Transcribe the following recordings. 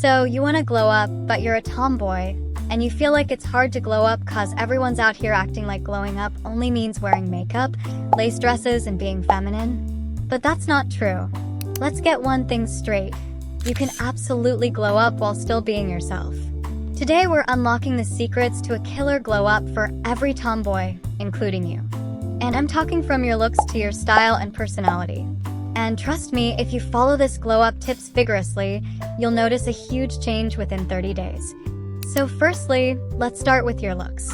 So you want to glow up, but you're a tomboy, and you feel like it's hard to glow up cause everyone's out here acting like glowing up only means wearing makeup, lace dresses, and being feminine? But that's not true. Let's get one thing straight. You can absolutely glow up while still being yourself. Today we're unlocking the secrets to a killer glow up for every tomboy, including you. And I'm talking from your looks to your style and personality. And trust me, if you follow this glow up tips vigorously, you'll notice a huge change within 30 days. So firstly, let's start with your looks.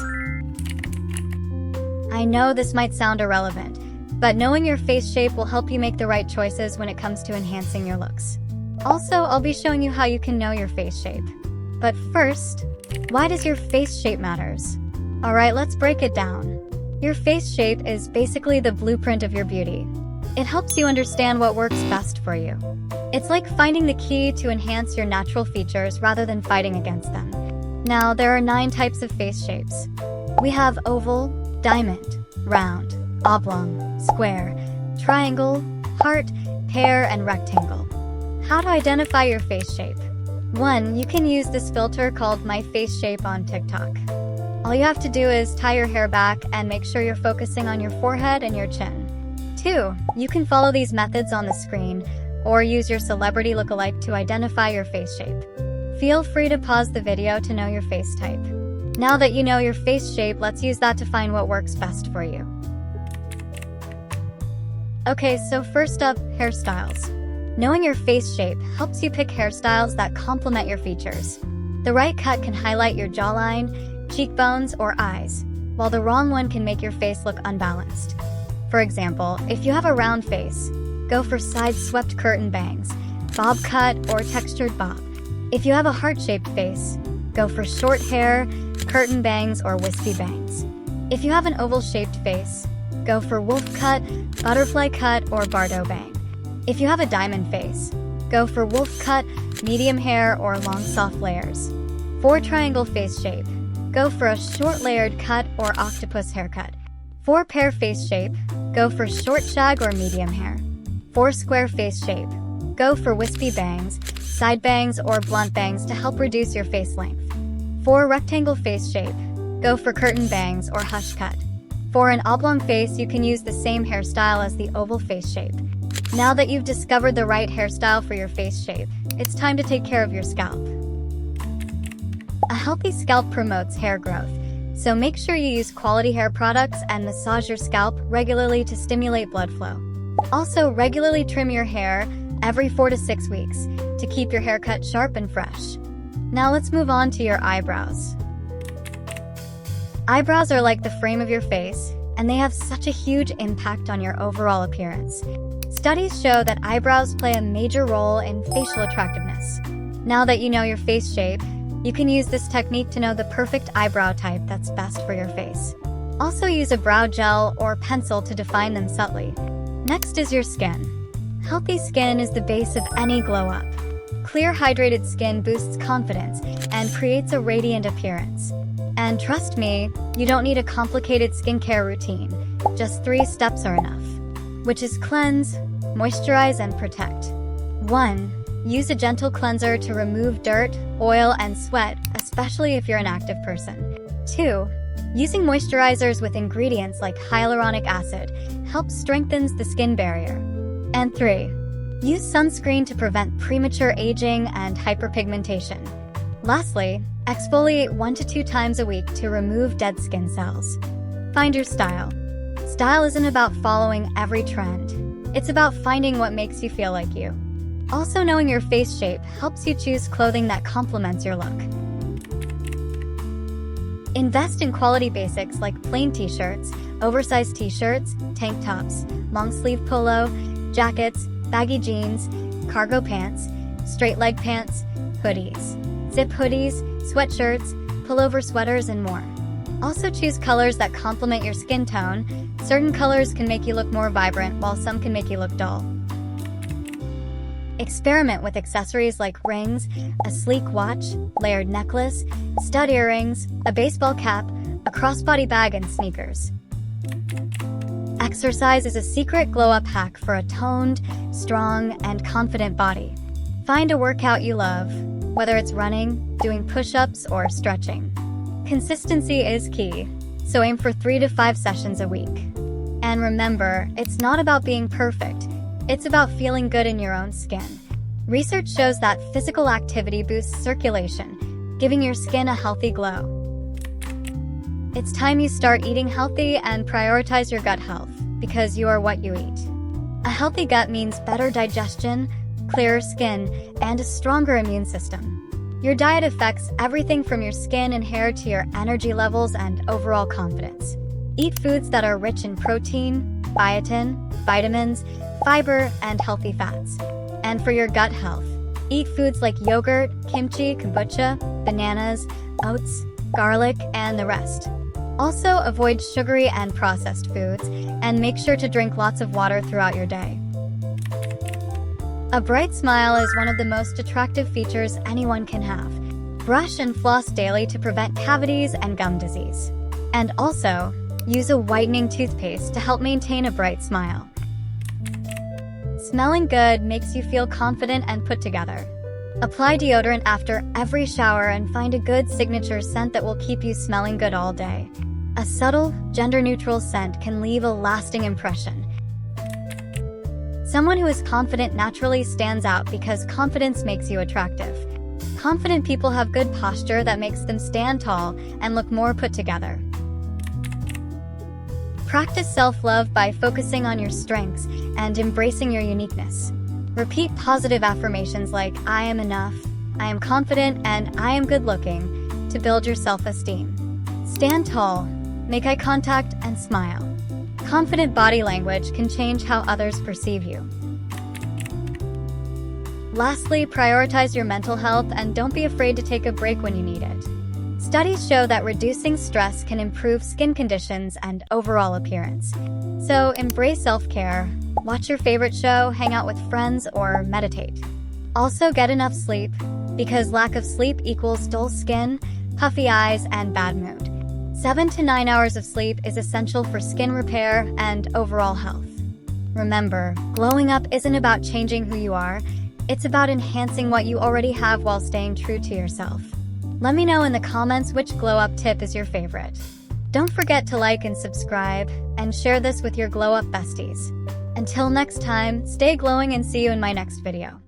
I know this might sound irrelevant, but knowing your face shape will help you make the right choices when it comes to enhancing your looks. Also, I'll be showing you how you can know your face shape. But first, why does your face shape matters? Alright, let's break it down. Your face shape is basically the blueprint of your beauty. It helps you understand what works best for you. It's like finding the key to enhance your natural features rather than fighting against them. Now, there are 9 types of face shapes. We have oval, diamond, round, oblong, square, triangle, heart, pear, and rectangle. How to identify your face shape? 1. You can use this filter called My Face Shape on TikTok. All you have to do is tie your hair back and make sure you're focusing on your forehead and your chin. 2. You can follow these methods on the screen, or use your celebrity lookalike to identify your face shape. Feel free to pause the video to know your face type. Now that you know your face shape, let's use that to find what works best for you. Okay, so first up, hairstyles. Knowing your face shape helps you pick hairstyles that complement your features. The right cut can highlight your jawline, cheekbones, or eyes, while the wrong one can make your face look unbalanced. For example, if you have a round face, go for side-swept curtain bangs, bob cut, or textured bob. If you have a heart-shaped face, go for short hair, curtain bangs, or wispy bangs. If you have an oval-shaped face, go for wolf cut, butterfly cut, or Bardot bang. If you have a diamond face, go for wolf cut, medium hair, or long soft layers. For triangle face shape, go for a short layered cut or octopus haircut. For pear face shape, go for short shag or medium hair. For square face shape, go for wispy bangs, side bangs, or blunt bangs to help reduce your face length. For rectangle face shape, go for curtain bangs or hush cut. For an oblong face, you can use the same hairstyle as the oval face shape. Now that you've discovered the right hairstyle for your face shape, it's time to take care of your scalp. A healthy scalp promotes hair growth, so make sure you use quality hair products and massage your scalp regularly to stimulate blood flow. Also, regularly trim your hair every 4 to 6 weeks to keep your haircut sharp and fresh. Now let's move on to your eyebrows. Eyebrows are like the frame of your face, and they have such a huge impact on your overall appearance. Studies show that eyebrows play a major role in facial attractiveness. Now that you know your face shape, you can use this technique to know the perfect eyebrow type that's best for your face. Also use a brow gel or pencil to define them subtly. Next is your skin. Healthy skin is the base of any glow up. Clear, hydrated skin boosts confidence and creates a radiant appearance. And trust me, you don't need a complicated skincare routine. Just 3 steps are enough, which is cleanse, moisturize, and protect. 1. Use a gentle cleanser to remove dirt, oil, and sweat, especially if you're an active person. 2. Using moisturizers with ingredients like hyaluronic acid helps strengthen the skin barrier. And 3. Use sunscreen to prevent premature aging and hyperpigmentation. Lastly, exfoliate 1 to 2 times a week to remove dead skin cells. Find your style. Style isn't about following every trend. It's about finding what makes you feel like you. Also, knowing your face shape helps you choose clothing that complements your look. Invest in quality basics like plain t-shirts, oversized t-shirts, tank tops, long sleeve polo, jackets, baggy jeans, cargo pants, straight leg pants, hoodies, zip hoodies, sweatshirts, pullover sweaters, and more. Also choose colors that complement your skin tone. Certain colors can make you look more vibrant, while some can make you look dull. Experiment with accessories like rings, a sleek watch, layered necklace, stud earrings, a baseball cap, a crossbody bag, and sneakers. Exercise is a secret glow-up hack for a toned, strong, and confident body. Find a workout you love, whether it's running, doing push-ups, or stretching. Consistency is key, so aim for 3 to 5 sessions a week. And remember, it's not about being perfect, it's about feeling good in your own skin. Research shows that physical activity boosts circulation, giving your skin a healthy glow. It's time you start eating healthy and prioritize your gut health, because you are what you eat. A healthy gut means better digestion, clearer skin, and a stronger immune system. Your diet affects everything from your skin and hair to your energy levels and overall confidence. Eat foods that are rich in protein, biotin, vitamins, fiber, and healthy fats. And for your gut health, eat foods like yogurt, kimchi, kombucha, bananas, oats, garlic, and the rest. Also, avoid sugary and processed foods, and make sure to drink lots of water throughout your day. A bright smile is one of the most attractive features anyone can have. Brush and floss daily to prevent cavities and gum disease. And also, use a whitening toothpaste to help maintain a bright smile. Smelling good makes you feel confident and put together. Apply deodorant after every shower and find a good signature scent that will keep you smelling good all day. A subtle, gender-neutral scent can leave a lasting impression. Someone who is confident naturally stands out because confidence makes you attractive. Confident people have good posture that makes them stand tall and look more put together. Practice self-love by focusing on your strengths and embracing your uniqueness. Repeat positive affirmations like, I am enough, I am confident, and I am good-looking to build your self-esteem. Stand tall, make eye contact, and smile. Confident body language can change how others perceive you. Lastly, prioritize your mental health and don't be afraid to take a break when you need it. Studies show that reducing stress can improve skin conditions and overall appearance. So embrace self-care, watch your favorite show, hang out with friends, or meditate. Also, get enough sleep, because lack of sleep equals dull skin, puffy eyes, and bad mood. 7 to 9 hours of sleep is essential for skin repair and overall health. Remember, glowing up isn't about changing who you are, it's about enhancing what you already have while staying true to yourself. Let me know in the comments which glow up tip is your favorite. Don't forget to like and subscribe, and share this with your glow up besties. Until next time, stay glowing and see you in my next video.